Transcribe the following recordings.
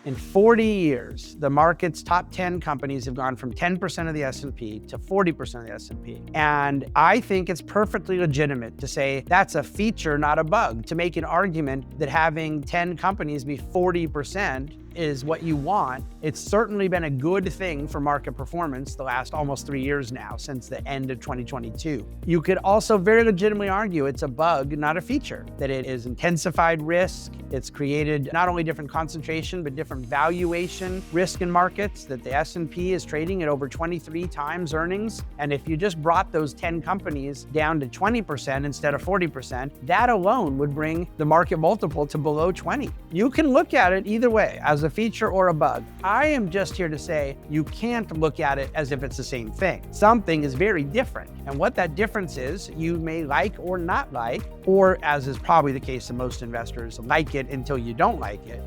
In 40 years, the market's top 10 companies have gone from 10% of the S&P to 40% of the S&P. And I think it's perfectly legitimate to say that's a feature, not a bug. To make an argument that having 10 companies be 40% is what you want, it's certainly been a good thing for market performance the last almost 3 years now, since the end of 2022. You could also very legitimately argue it's a bug, not a feature, that it is intensified risk. It's created not only different concentration, but different valuation risk in markets, that the S&P is trading at over 23 times earnings. And if you just brought those 10 companies down to 20% instead of 40%, that alone would bring the market multiple to below 20. You can look at it either way, as a feature or a bug. I am just here to say you can't look at it as if it's the same thing. Something is very different. And what that difference is, you may like or not like, or as is probably the case of most investors, like it until you don't like it.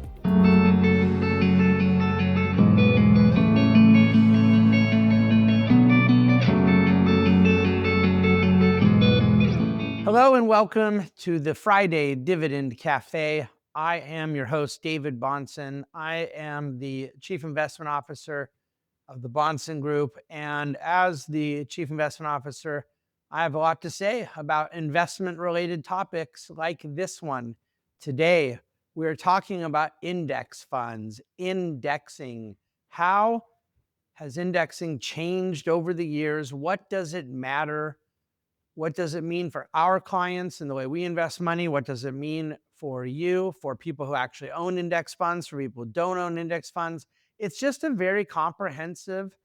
Hello and welcome to the Friday Dividend Cafe. I am your host, David Bahnsen. I am the Chief Investment Officer of the Bahnsen Group. And as the Chief Investment Officer, I have a lot to say about investment-related topics like this one. Today, we're talking about index funds, indexing. How has indexing changed over the years? What does it matter? What does it mean for our clients and the way we invest money? What does it mean for you, for people who actually own index funds, for people who don't own index funds? It's just a very comprehensive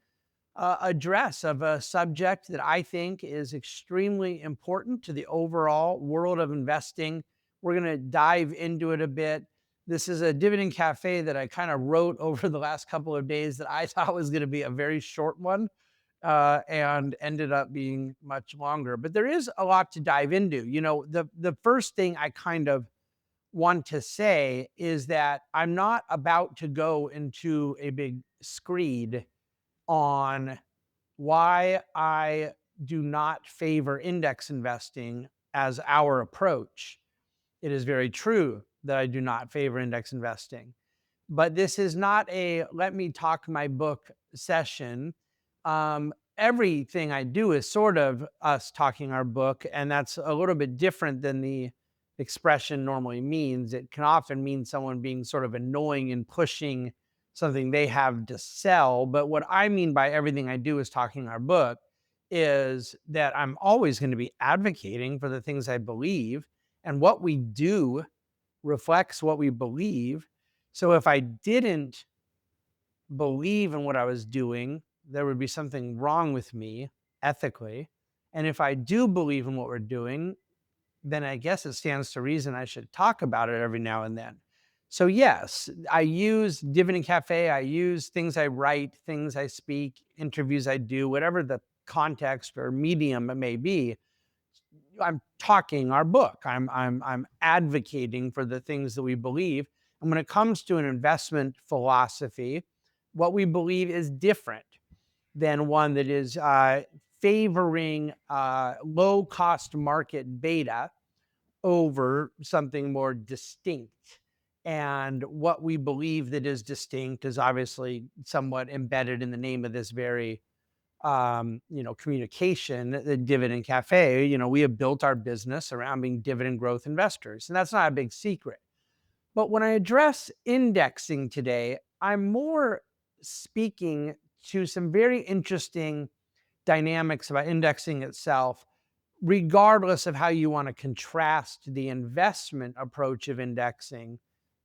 address of a subject that I think is extremely important to the overall world of investing. We're going to dive into it a bit. This is a Dividend Cafe that I kind of wrote over the last couple of days that I thought was going to be a very short one. And ended up being much longer. But there is a lot to dive into. You know, the first thing I kind of want to say is that I'm not about to go into a big screed on why I do not favor index investing as our approach. It is very true that I do not favor index investing. But this is not a let me talk my book session. Everything I do is sort of us talking our book, and that's a little bit different than the expression normally means. It can often mean someone being sort of annoying and pushing something they have to sell. But what I mean by everything I do is talking our book is that I'm always going to be advocating for the things I believe, and what we do reflects what we believe. So if I didn't believe in what I was doing, there would be something wrong with me ethically. And if I do believe in what we're doing, then I guess it stands to reason I should talk about it every now and then. So yes, I use Dividend Cafe. I use things I write, things I speak, interviews I do, whatever the context or medium it may be. I'm talking our book. I'm advocating for the things that we believe. And when it comes to an investment philosophy, what we believe is different than one that is favoring low-cost market beta over something more distinct. And what we believe that is distinct is obviously somewhat embedded in the name of this very communication, the Dividend Cafe. We have built our business around being dividend growth investors, and that's not a big secret. But when I address indexing today, I'm more speaking to some very interesting dynamics about indexing itself, regardless of how you want to contrast the investment approach of indexing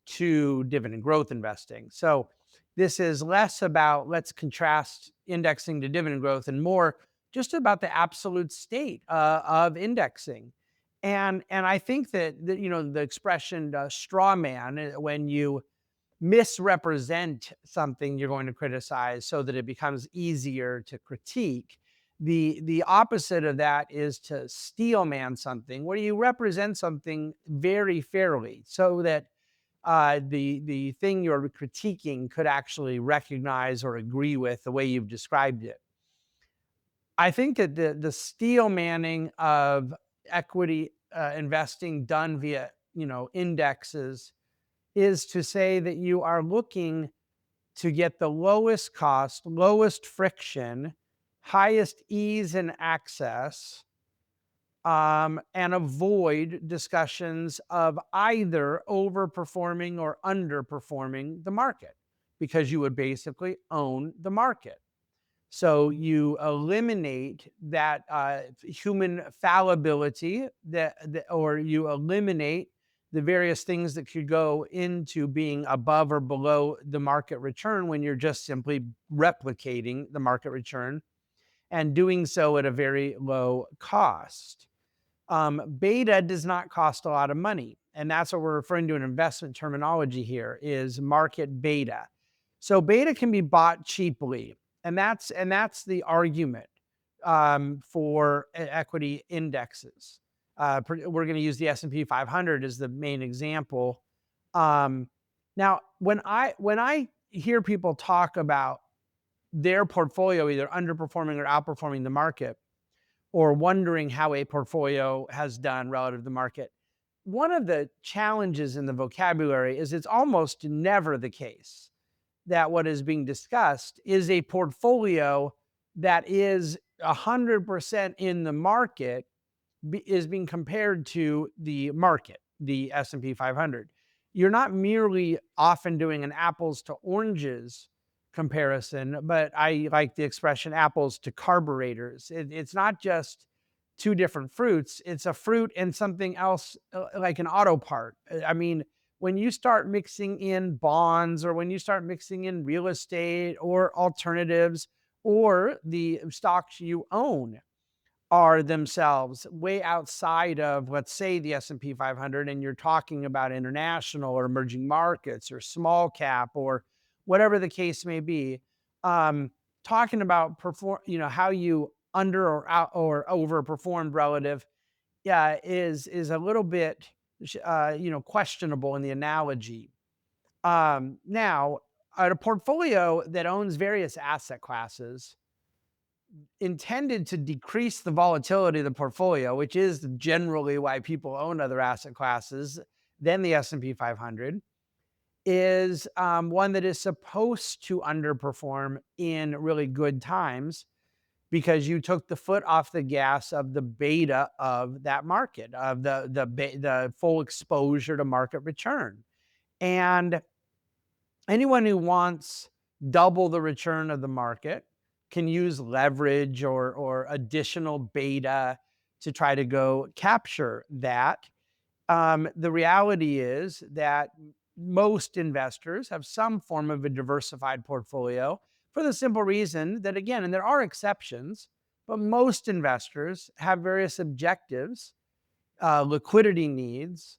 to dividend growth investing. So this is less about let's contrast indexing to dividend growth and more just about the absolute state of indexing. And I think that the expression straw man, when you misrepresent something you're going to criticize so that it becomes easier to critique, the opposite of that is to steel man something, where you represent something very fairly so that the thing you're critiquing could actually recognize or agree with the way you've described it. I think that the steel manning of equity investing done via indexes is to say that you are looking to get the lowest cost, lowest friction, highest ease and access, and avoid discussions of either overperforming or underperforming the market, because you would basically own the market. So you eliminate that human fallibility, or you eliminate the various things that could go into being above or below the market return when you're just simply replicating the market return and doing so at a very low cost. Beta does not cost a lot of money. And that's what we're referring to in investment terminology here, is market beta. So beta can be bought cheaply. And that's the argument for equity indexes. We're going to use the S&P 500 as the main example. Now, when I hear people talk about their portfolio either underperforming or outperforming the market, or wondering how a portfolio has done relative to the market, one of the challenges in the vocabulary is it's almost never the case that what is being discussed is a portfolio that is 100% in the market, is being compared to the market, the S&P 500. You're not merely often doing an apples to oranges comparison, but I like the expression apples to carburetors. It's not just two different fruits, it's a fruit and something else, like an auto part. I mean, when you start mixing in bonds, or when you start mixing in real estate or alternatives, or the stocks you own are themselves way outside of, let's say, the S&P 500, and you're talking about international or emerging markets or small cap or whatever the case may be, talking about how you under or out or overperformed relative, yeah, is a little bit questionable in the analogy. Now, a portfolio that owns various asset classes intended to decrease the volatility of the portfolio, which is generally why people own other asset classes than the S&P 500, is one that is supposed to underperform in really good times, because you took the foot off the gas of the beta of that market, of the full exposure to market return. And anyone who wants double the return of the market can use leverage or additional beta to try to go capture that. The reality is that most investors have some form of a diversified portfolio, for the simple reason that, again, and there are exceptions, but most investors have various objectives, liquidity needs,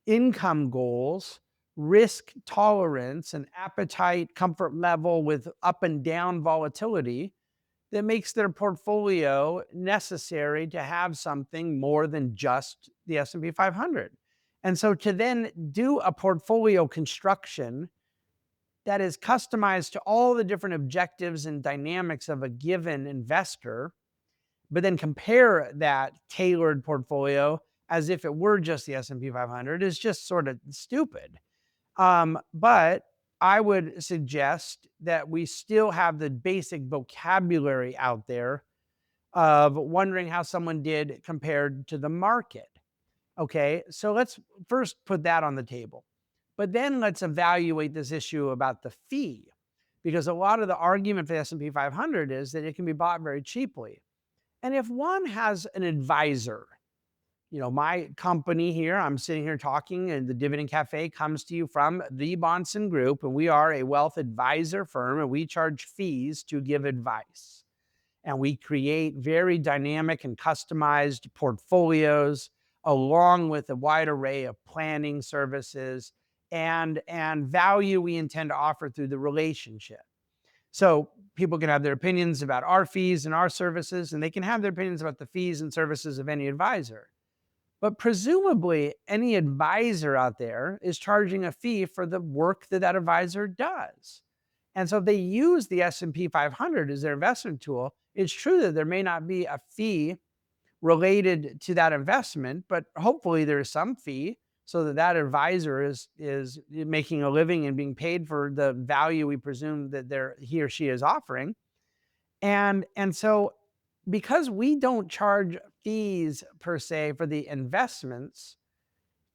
income goals, risk tolerance, and appetite, comfort level with up and down volatility, that makes their portfolio necessary to have something more than just the S&P 500. And so to then do a portfolio construction that is customized to all the different objectives and dynamics of a given investor, but then compare that tailored portfolio as if it were just the S&P 500, is just sort of stupid. But I would suggest that we still have the basic vocabulary out there of wondering how someone did compared to the market. Okay, so let's first put that on the table. But then let's evaluate this issue about the fee, because a lot of the argument for the S&P 500 is that it can be bought very cheaply. And if one has an advisor, my company here, I'm sitting here talking, and the Dividend Cafe comes to you from the Bahnsen Group, and we are a wealth advisor firm, and we charge fees to give advice. And we create very dynamic and customized portfolios, along with a wide array of planning services and value we intend to offer through the relationship. So people can have their opinions about our fees and our services, and they can have their opinions about the fees and services of any advisor. But presumably, any advisor out there is charging a fee for the work that that advisor does. And so if they use the S&P 500 as their investment tool, it's true that there may not be a fee related to that investment, but hopefully there is some fee so that that advisor is making a living and being paid for the value we presume that he or she is offering. And so because we don't charge fees per se for the investments,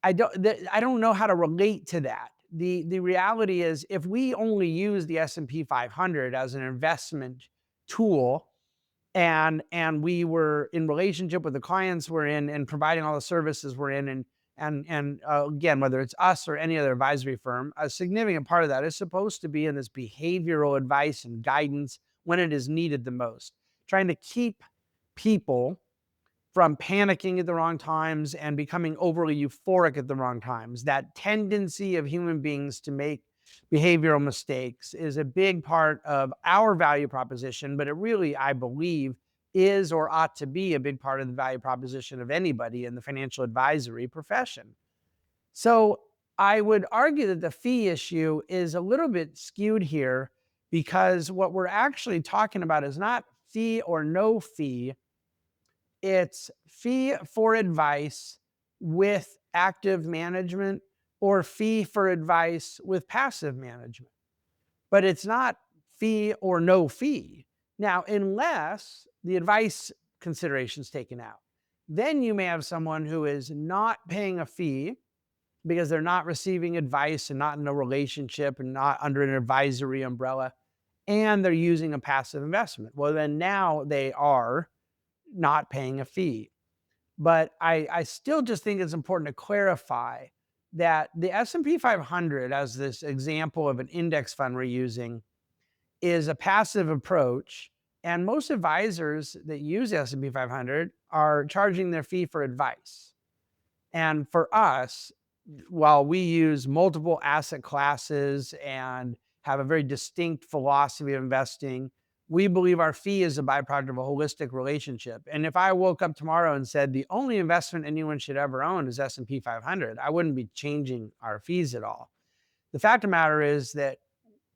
I don't know how to relate to that. The reality is, if we only use the S&P 500 as an investment tool, and we were in relationship with the clients we're in and providing all the services we're in, and again, whether it's us or any other advisory firm, a significant part of that is supposed to be in this behavioral advice and guidance when it is needed the most, trying to keep people from panicking at the wrong times and becoming overly euphoric at the wrong times. That tendency of human beings to make behavioral mistakes is a big part of our value proposition, but it really, I believe, is or ought to be a big part of the value proposition of anybody in the financial advisory profession. So I would argue that the fee issue is a little bit skewed here, because what we're actually talking about is not fee or no fee. It's fee for advice with active management, or fee for advice with passive management. But it's not fee or no fee. Now, unless the advice consideration is taken out, then you may have someone who is not paying a fee because they're not receiving advice and not in a relationship and not under an advisory umbrella, and they're using a passive investment. Well, then now they are not paying a fee. But I still just think it's important to clarify that the S&P 500, as this example of an index fund we're using, is a passive approach. And most advisors that use the S&P 500 are charging their fee for advice. And for us, while we use multiple asset classes and have a very distinct philosophy of investing, we believe our fee is a byproduct of a holistic relationship. And if I woke up tomorrow and said the only investment anyone should ever own is S&P 500, I wouldn't be changing our fees at all. The fact of the matter is that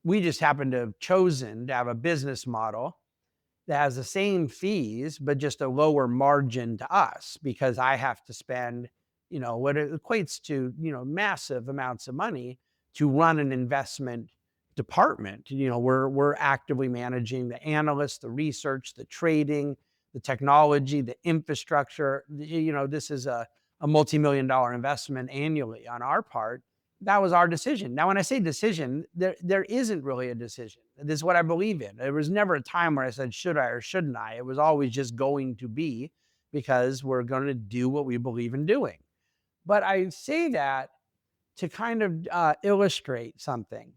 we just happen to have chosen to have a business model that has the same fees, but just a lower margin to us, because I have to spend, what it equates to, massive amounts of money to run an investment department. We're actively managing the analysts, the research, the trading, the technology, the infrastructure. This is a multi-million dollar investment annually on our part. That was our decision. Now, when I say decision, there isn't really a decision. This is what I believe in. There was never a time where I said, should I or shouldn't I? It was always just going to be, because we're going to do what we believe in doing. But I say that to kind of illustrate something.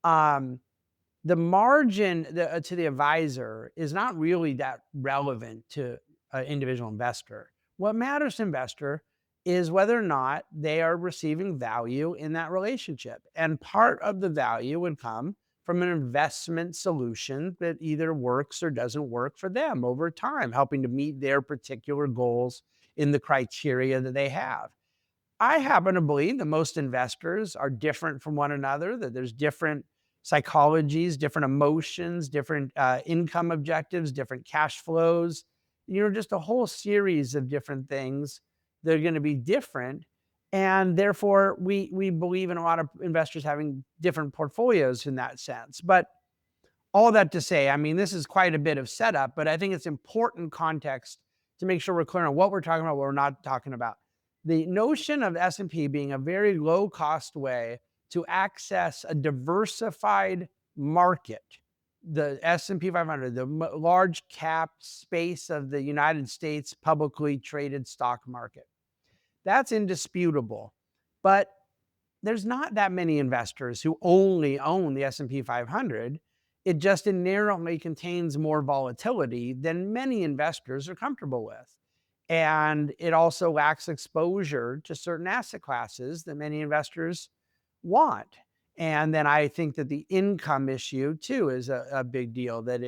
The margin to the advisor is not really that relevant to an individual investor. What matters to investor is whether or not they are receiving value in that relationship. And part of the value would come from an investment solution that either works or doesn't work for them over time, helping to meet their particular goals in the criteria that they have. I happen to believe that most investors are different from one another, that there's different psychologies, different emotions, different income objectives, different cash flows, just a whole series of different things that are going to be different. And therefore, we believe in a lot of investors having different portfolios in that sense. But all that to say, I mean, this is quite a bit of setup, but I think it's important context to make sure we're clear on what we're talking about, what we're not talking about. The notion of S&P being a very low cost way to access a diversified market, the S&P 500, the large cap space of the United States publicly traded stock market, that's indisputable. But there's not that many investors who only own the S&P 500. It just inherently contains more volatility than many investors are comfortable with. And it also lacks exposure to certain asset classes that many investors want. And then I think that the income issue too is a big deal, that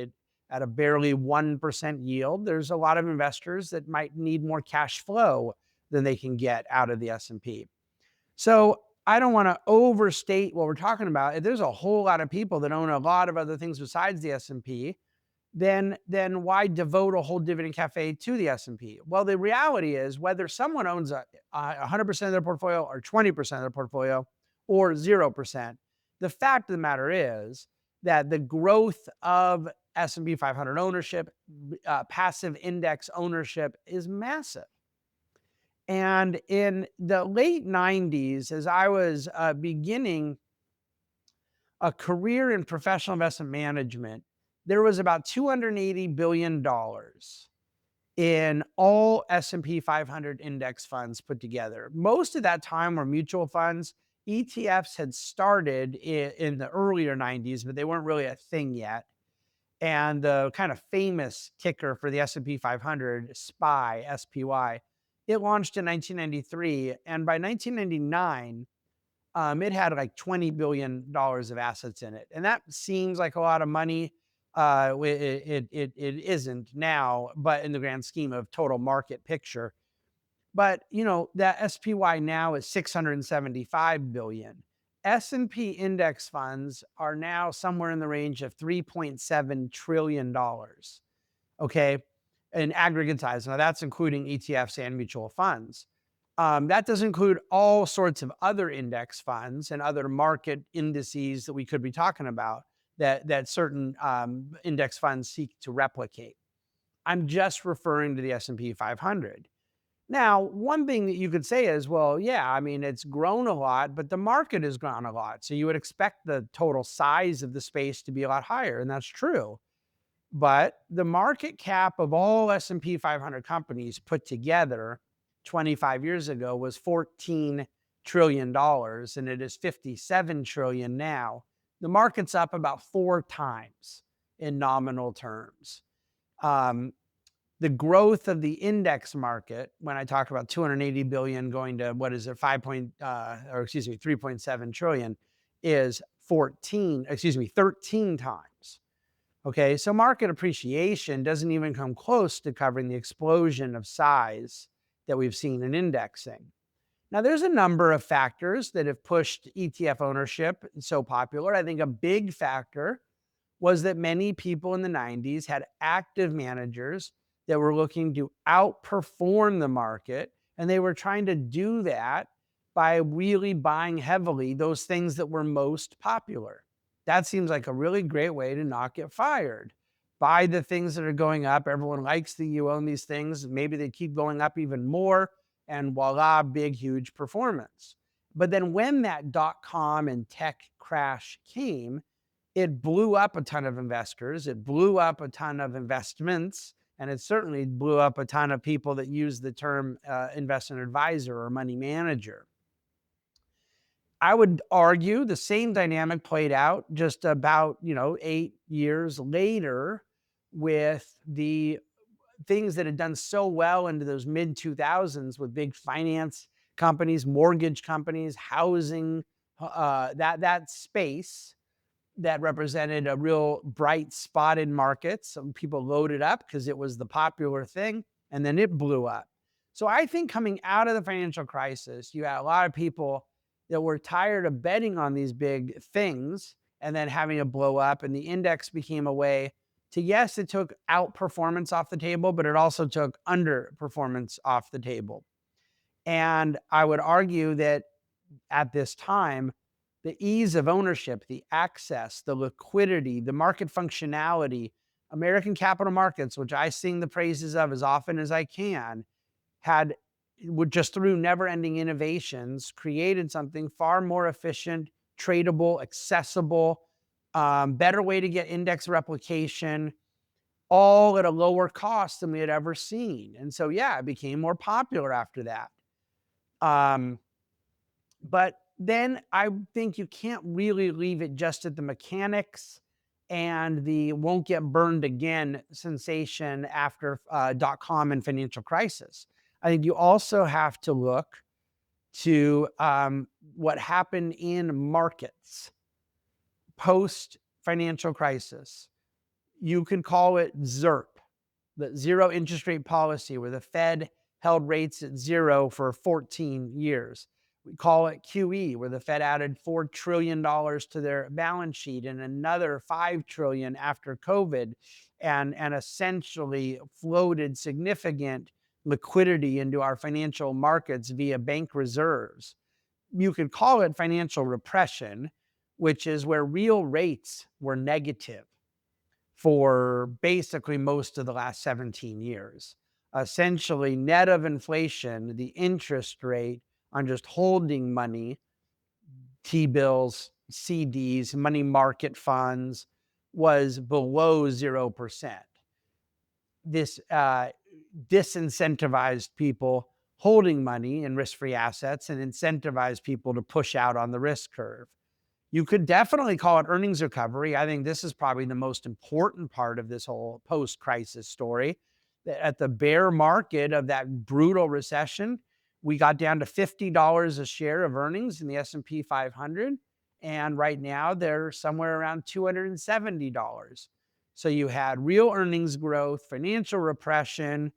at a barely 1% yield, there's a lot of investors that might need more cash flow than they can get out of the S&P. So I don't want to overstate what we're talking about. There's a whole lot of people that own a lot of other things besides the S&P then why devote a whole Dividend Cafe to the S&P? Well, the reality is whether someone owns 100% of their portfolio or 20% of their portfolio or 0%, the fact of the matter is that the growth of S&P 500 ownership, passive index ownership is massive. And in the late 90s, as I was beginning a career in professional investment management, there was about $280 billion in all S&P 500 index funds put together. Most of that time were mutual funds. ETFs had started in the earlier 90s, but they weren't really a thing yet. And the kind of famous ticker for the S&P 500, SPY, it launched in 1993. And by 1999, it had like $20 billion of assets in it. And that seems like a lot of money. It isn't now, but in the grand scheme of total market picture. But, that SPY now is 675 billion. S&P index funds are now somewhere in the range of $3.7 trillion. Okay. In aggregate size. Now that's including ETFs and mutual funds. That does include all sorts of other index funds and other market indices that we could be talking about that certain index funds seek to replicate. I'm just referring to the S&P 500. Now, one thing that you could say is, well, yeah, I mean, it's grown a lot, but the market has grown a lot. So you would expect the total size of the space to be a lot higher, and that's true. But the market cap of all S&P 500 companies put together 25 years ago was $14 trillion, and it is 57 trillion now. The market's up about 4 times in nominal terms. The growth of the index market, when I talked about 280 billion going to what is it, 3.7 trillion, is 13 times. Okay, so market appreciation doesn't even come close to covering the explosion of size that we've seen in indexing. Now, there's a number of factors that have pushed ETF ownership so popular. I think a big factor was that many people in the 90s had active managers that were looking to outperform the market, and they were trying to do that by really buying heavily those things that were most popular. That seems like a really great way to not get fired. Buy the things that are going up. Everyone likes that you own these things. Maybe they keep going up even more, and voila, big, huge performance. But then when that dot-com and tech crash came, it blew up a ton of investors. It blew up a ton of investments, and it certainly blew up a ton of people that use the term investment advisor or money manager. I would argue the same dynamic played out just about, 8 years later with the things that had done so well into those mid 2000s with big finance companies, mortgage companies, housing, that space that represented a real bright spot in markets. Some people loaded up because it was the popular thing, and then it blew up. So I think coming out of the financial crisis, you had a lot of people that were tired of betting on these big things and then having a blow up, and the index became a way to, yes, it took outperformance off the table, but it also took underperformance off the table. And I would argue that at this time, the ease of ownership, the access, the liquidity, the market functionality, American capital markets, which I sing the praises of as often as I can, had, just through never-ending innovations, created something far more efficient, tradable, accessible, better way to get index replication, all at a lower cost than we had ever seen. And so, yeah, it became more popular after that. But then I think you can't really leave it just at the mechanics and the won't get burned again sensation after dot-com and financial crisis. I think you also have to look to what happened in markets post financial crisis. You can call it ZIRP, the zero interest rate policy, where the Fed held rates at zero for 14 years. We call it QE, where the Fed added $4 trillion to their balance sheet and another $5 trillion after COVID, and essentially floated significant liquidity into our financial markets via bank reserves. You could call it financial repression, which is where real rates were negative for basically most of the last 17 years. Essentially, net of inflation, the interest rate on just holding money, T-bills, CDs, money market funds, was below 0%. This disincentivized people holding money in risk-free assets and incentivized people to push out on the risk curve. You could definitely call it earnings recovery. I think this is probably the most important part of this whole post-crisis story. At the bear market of that brutal recession, we got down to $50 a share of earnings in the S&P 500, and right now they're somewhere around $270. So you had real earnings growth, financial repression.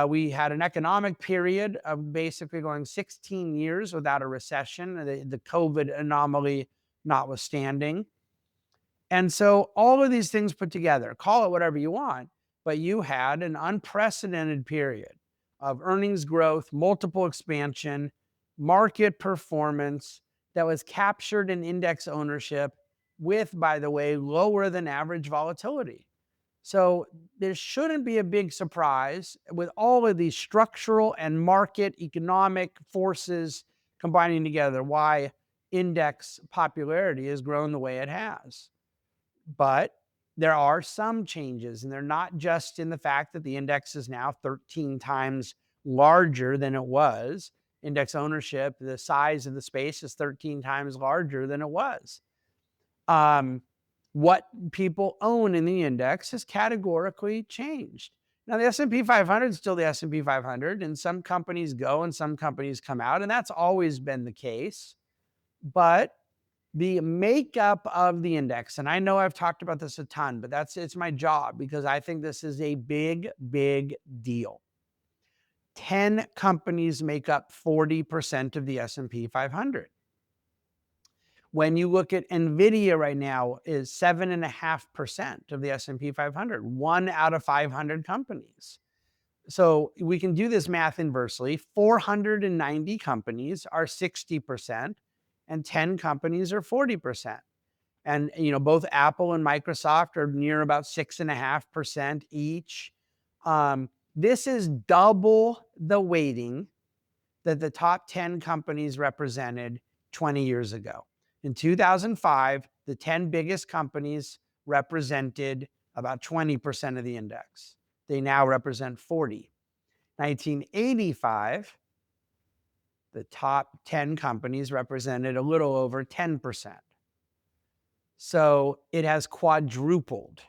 We had an economic period of basically going 16 years without a recession, the COVID anomaly notwithstanding. And so all of these things put together, call it whatever you want, but you had an unprecedented period of earnings growth, multiple expansion, market performance that was captured in index ownership with, by the way, lower than average volatility. So there shouldn't be a big surprise with all of these structural and market economic forces combining together why index popularity has grown the way it has. But there are some changes, and they're not just in the fact that the index is now 13 times larger than it was. Index ownership, the size of the space is 13 times larger than it was. What people own in the index has categorically changed. Now, the S&P 500 is still the S&P 500, and some companies go and some companies come out, and that's always been the case. But the makeup of the index, and I know I've talked about this a ton, but it's my job because I think this is a big, big deal. 10 companies make up 40% of the S&P 500. When you look at NVIDIA right now is 7.5% of the S&P 500, 1 out of 500 companies. So we can do this math inversely. 490 companies are 60% and 10 companies are 40%. And both Apple and Microsoft are near about 6.5% each. This is double the weighting that the top 10 companies represented 20 years ago. In 2005, the 10 biggest companies represented about 20% of the index. They now represent 40. 1985, the top 10 companies represented a little over 10%. So it has quadrupled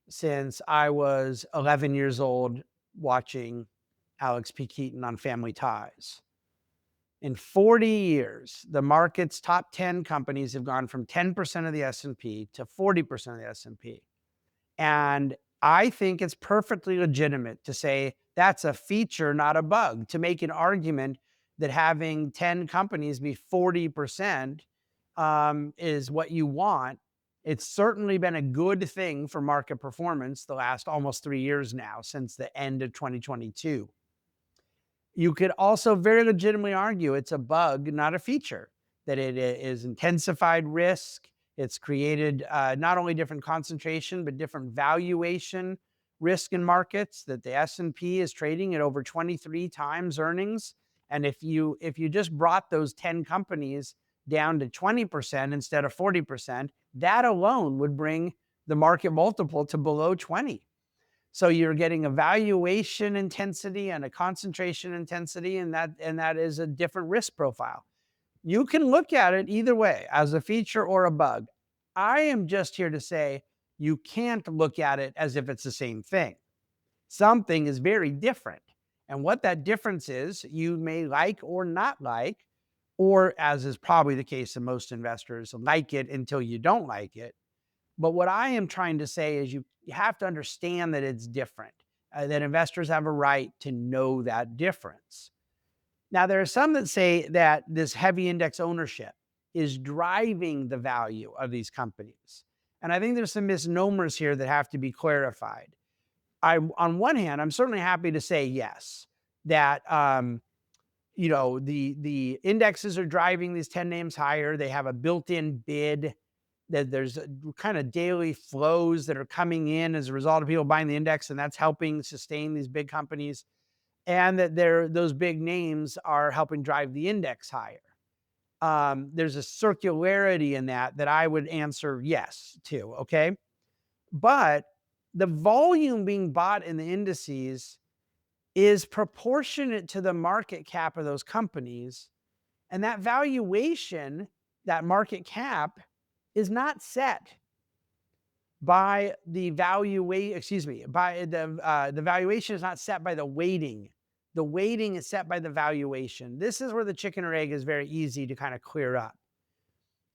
since I was 11 years old watching Alex P. Keaton on Family Ties. In 40 years, the market's top 10 companies have gone from 10% of the S&P to 40% of the S&P. And I think it's perfectly legitimate to say that's a feature, not a bug, to make an argument that having 10 companies be 40% is what you want. It's certainly been a good thing for market performance the last almost 3 years now, since the end of 2022. You could also very legitimately argue it's a bug, not a feature, that it is intensified risk. It's created not only different concentration, but different valuation risk in markets, that the S&P is trading at over 23 times earnings. And if you just brought those 10 companies down to 20% instead of 40%, that alone would bring the market multiple to below 20. So you're getting a valuation intensity and a concentration intensity, and that is a different risk profile. You can look at it either way, as a feature or a bug. I am just here to say you can't look at it as if it's the same thing. Something is very different. And what that difference is, you may like or not like, or as is probably the case in most investors, like it until you don't like it. But what I am trying to say is you have to understand that it's different, that investors have a right to know that difference. Now, there are some that say that this heavy index ownership is driving the value of these companies. And I think there's some misnomers here that have to be clarified. On one hand, I'm certainly happy to say yes, that the indexes are driving these 10 names higher. They have a built-in bid, that there's kind of daily flows that are coming in as a result of people buying the index, and that's helping sustain these big companies, and that those big names are helping drive the index higher. There's a circularity in that I would answer yes to. Okay, but the volume being bought in the indices is proportionate to the market cap of those companies. And that valuation, that market cap, is not set by the the valuation is not set by the weighting. The weighting is set by the valuation. This is where the chicken or egg is very easy to kind of clear up.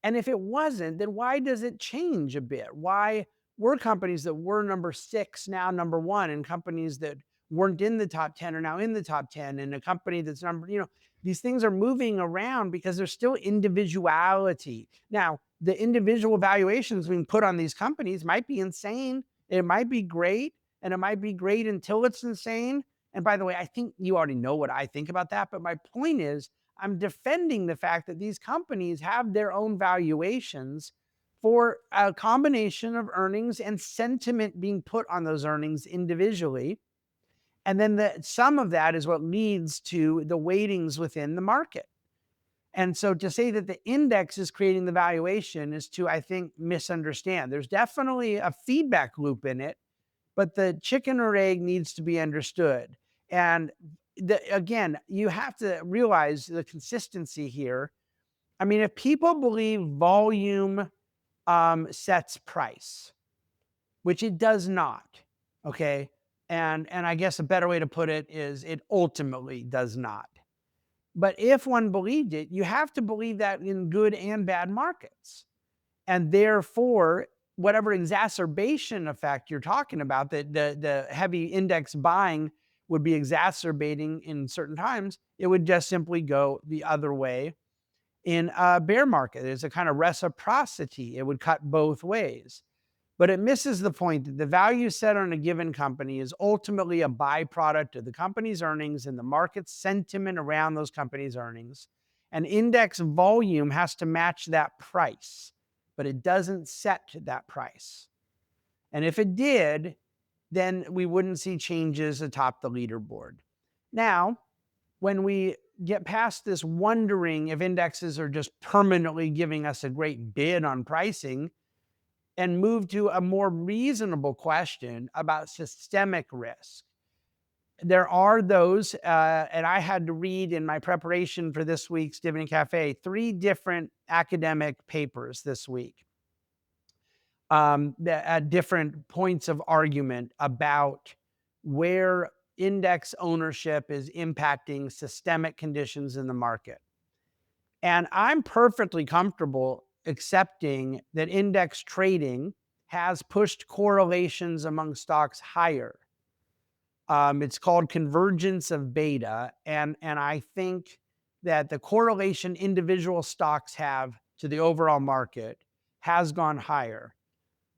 And if it wasn't, then why does it change a bit? Why were companies that were number 6 now number 1, and companies that weren't in the top 10 are now in the top 10, and a company that's these things are moving around because there's still individuality. Now, the individual valuations being put on these companies might be insane. It might be great, and it might be great until it's insane. And by the way, I think you already know what I think about that. But my point is, I'm defending the fact that these companies have their own valuations for a combination of earnings and sentiment being put on those earnings individually. And then some of that is what leads to the weightings within the market. And so to say that the index is creating the valuation is to, I think, misunderstand. There's definitely a feedback loop in it, but the chicken or egg needs to be understood. And again, you have to realize the consistency here. I mean, if people believe volume sets price, which it does not, okay? And I guess a better way to put it is it ultimately does not. But if one believed it, you have to believe that in good and bad markets. And therefore, whatever exacerbation effect you're talking about, that the heavy index buying would be exacerbating in certain times, it would just simply go the other way in a bear market. There's a kind of reciprocity. It would cut both ways. But it misses the point that the value set on a given company is ultimately a byproduct of the company's earnings and the market sentiment around those companies' earnings. And index volume has to match that price, but it doesn't set that price. And if it did, then we wouldn't see changes atop the leaderboard. Now, when we get past this wondering if indexes are just permanently giving us a great bid on pricing, and move to a more reasonable question about systemic risk. There are those, and I had to read in my preparation for this week's Dividend Cafe 3 different academic papers this week at different points of argument about where index ownership is impacting systemic conditions in the market. And I'm perfectly comfortable accepting that index trading has pushed correlations among stocks higher. It's called convergence of beta. And I think that the correlation individual stocks have to the overall market has gone higher.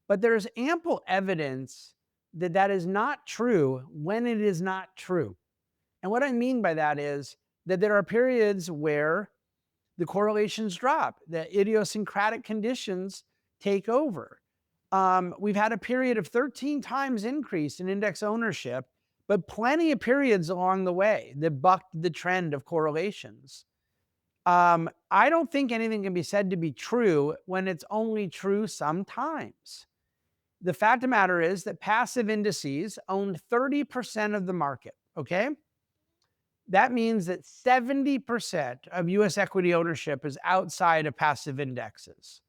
But there's ample evidence that that is not true when it is not true. And what I mean by that is that there are periods where the correlations drop, the idiosyncratic conditions take over. We've had a period of 13 times increase in index ownership, but plenty of periods along the way that bucked the trend of correlations. I don't think anything can be said to be true when it's only true sometimes. The fact of the matter is that passive indices own 30% of the market, okay? That means that 70% of US equity ownership is outside of passive indexes.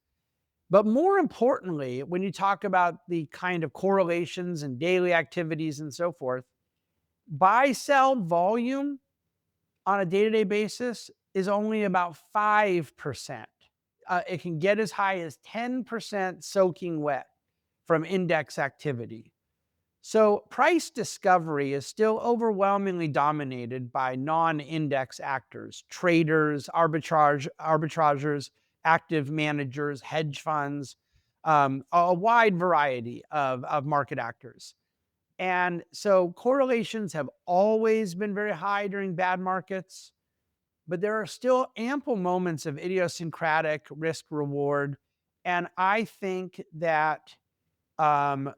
But more importantly, when you talk about the kind of correlations and daily activities and so forth, buy sell volume on a day-to-day basis is only about 5%. It can get as high as 10% soaking wet from index activity. So price discovery is still overwhelmingly dominated by non-index actors, traders, arbitragers, active managers, hedge funds, a wide variety of market actors. And so correlations have always been very high during bad markets, but there are still ample moments of idiosyncratic risk reward. And I think that um,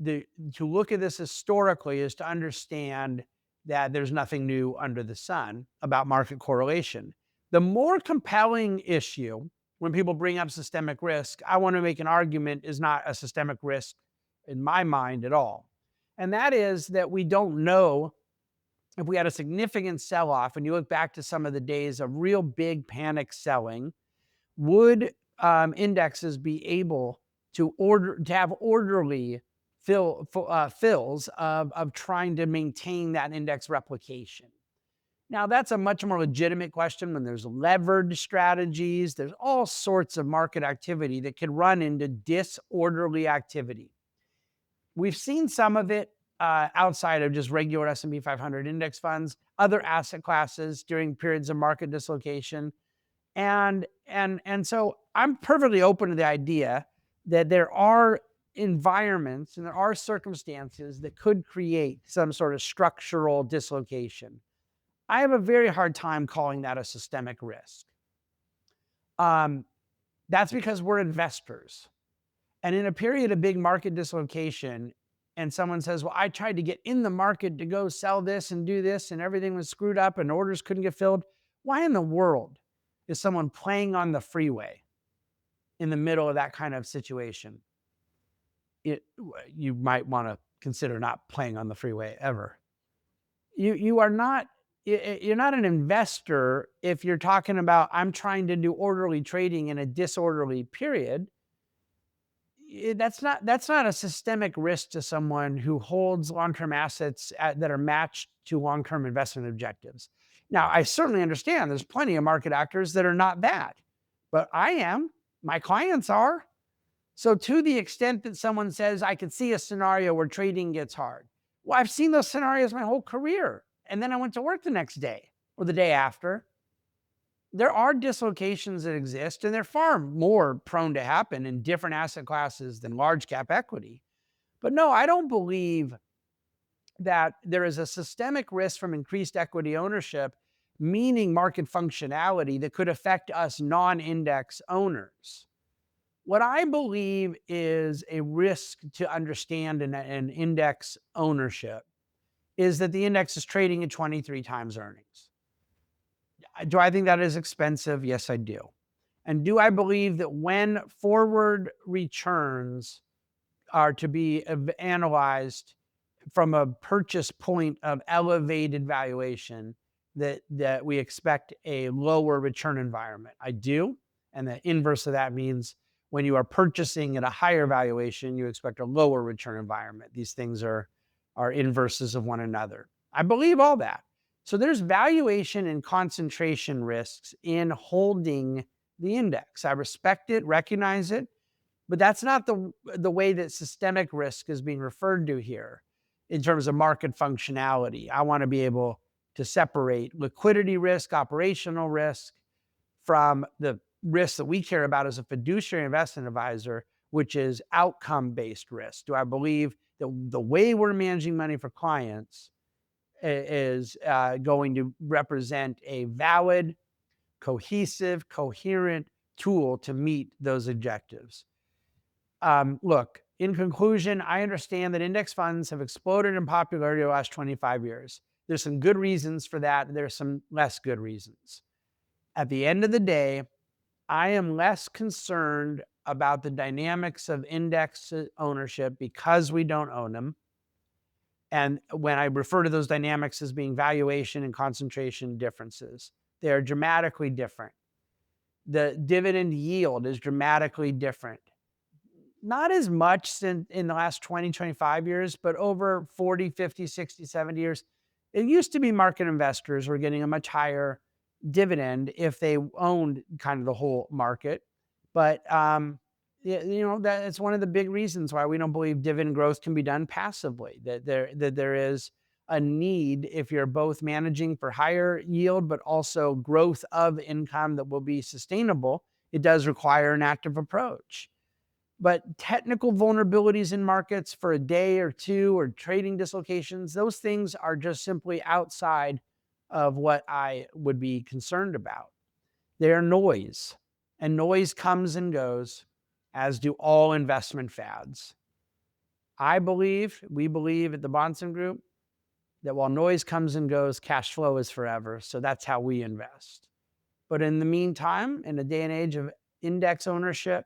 the to look at this historically is to understand that there's nothing new under the sun about market correlation. The more compelling issue when people bring up systemic risk, I want to make an argument is not a systemic risk in my mind at all. And that is that we don't know if we had a significant sell off, and you look back to some of the days of real big panic selling, would indexes be able to have orderly fills of trying to maintain that index replication? Now, that's a much more legitimate question when there's levered strategies. There's all sorts of market activity that could run into disorderly activity. We've seen some of it outside of just regular S&P 500 index funds, other asset classes during periods of market dislocation. And so I'm perfectly open to the idea that there are environments and there are circumstances that could create some sort of structural dislocation. I have a very hard time calling that a systemic risk. Um, that's because we're investors. And in a period of big market dislocation, and someone says, well, I tried to get in the market to go sell this and do this, and everything was screwed up and orders couldn't get filled. Why in the world is someone playing on the freeway in the middle of that kind of situation? You might want to consider not playing on the freeway ever. You are not, you're not an investor if you're talking about, I'm trying to do orderly trading in a disorderly period. That's not a systemic risk to someone who holds long-term assets that are matched to long-term investment objectives. Now, I certainly understand there's plenty of market actors that are not that, but I am. My clients are. So to the extent that someone says, I could see a scenario where trading gets hard. Well, I've seen those scenarios my whole career. And then I went to work the next day or the day after. There are dislocations that exist, and they're far more prone to happen in different asset classes than large cap equity. But no, I don't believe that there is a systemic risk from increased equity ownership, meaning market functionality that could affect us non-index owners. What I believe is a risk to understand in index ownership is that the index is trading at 23 times earnings. Do I think that is expensive? Yes, I do. And do I believe that when forward returns are to be analyzed from a purchase point of elevated valuation, that we expect a lower return environment? I do. And the inverse of that means when you are purchasing at a higher valuation, you expect a lower return environment. These things are inverses of one another. I believe all that. So there's valuation and concentration risks in holding the index. I respect it, recognize it, but that's not the way that systemic risk is being referred to here in terms of market functionality. I want to be able to separate liquidity risk, operational risk, from the risk that we care about as a fiduciary investment advisor, which is outcome-based risk. Do I believe that the way we're managing money for clients is going to represent a valid, cohesive, coherent tool to meet those objectives? Look, in conclusion, I understand that index funds have exploded in popularity over the last 25 years. There's some good reasons for that, and there's some less good reasons. At the end of the day, I am less concerned about the dynamics of index ownership because we don't own them. And when I refer to those dynamics as being valuation and concentration differences, they are dramatically different. The dividend yield is dramatically different. Not as much in the last 20, 25 years, but over 40, 50, 60, 70 years. It used to be market investors were getting a much higher dividend if they owned kind of the whole market. But Yeah, that it's one of the big reasons why we don't believe dividend growth can be done passively. That there is a need if you're both managing for higher yield, but also growth of income that will be sustainable. It does require an active approach. But technical vulnerabilities in markets for a day or two or trading dislocations, those things are just simply outside of what I would be concerned about. They're noise, and noise comes and goes, as do all investment fads. We believe at the Bahnsen Group that while noise comes and goes, cash flow is forever. So that's how we invest. But in the meantime, in a day and age of index ownership,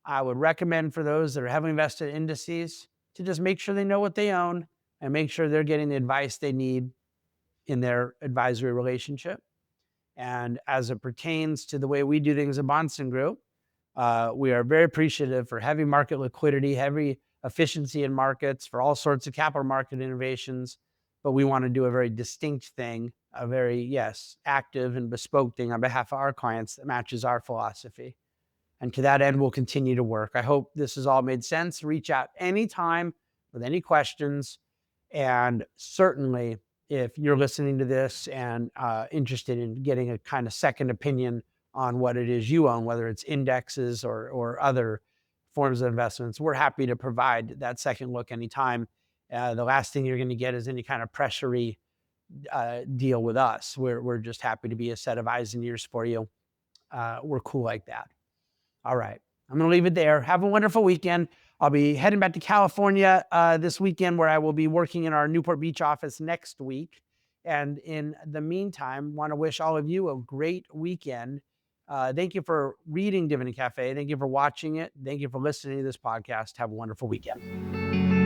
I would recommend for those that are heavily invested in indices to just make sure they know what they own and make sure they're getting the advice they need in their advisory relationship. And as it pertains to the way we do things at Bahnsen Group, we are very appreciative for heavy market liquidity, heavy efficiency in markets, for all sorts of capital market innovations. But we want to do a very distinct thing, a very, yes, active and bespoke thing on behalf of our clients that matches our philosophy. And to that end, we'll continue to work. I hope this has all made sense. Reach out anytime with any questions. And certainly, if you're listening to this and interested in getting a kind of second opinion on what it is you own, whether it's indexes or other forms of investments, we're happy to provide that second look anytime. The last thing you're going to get is any kind of pressury deal with us. We're just happy to be a set of eyes and ears for you. We're cool like that. All right. I'm going to leave it there. Have a wonderful weekend. I'll be heading back to California this weekend, where I will be working in our Newport Beach office next week. And in the meantime, want to wish all of you a great weekend. Thank you for reading Dividend Cafe. Thank you for watching it. Thank you for listening to this podcast. Have a wonderful weekend.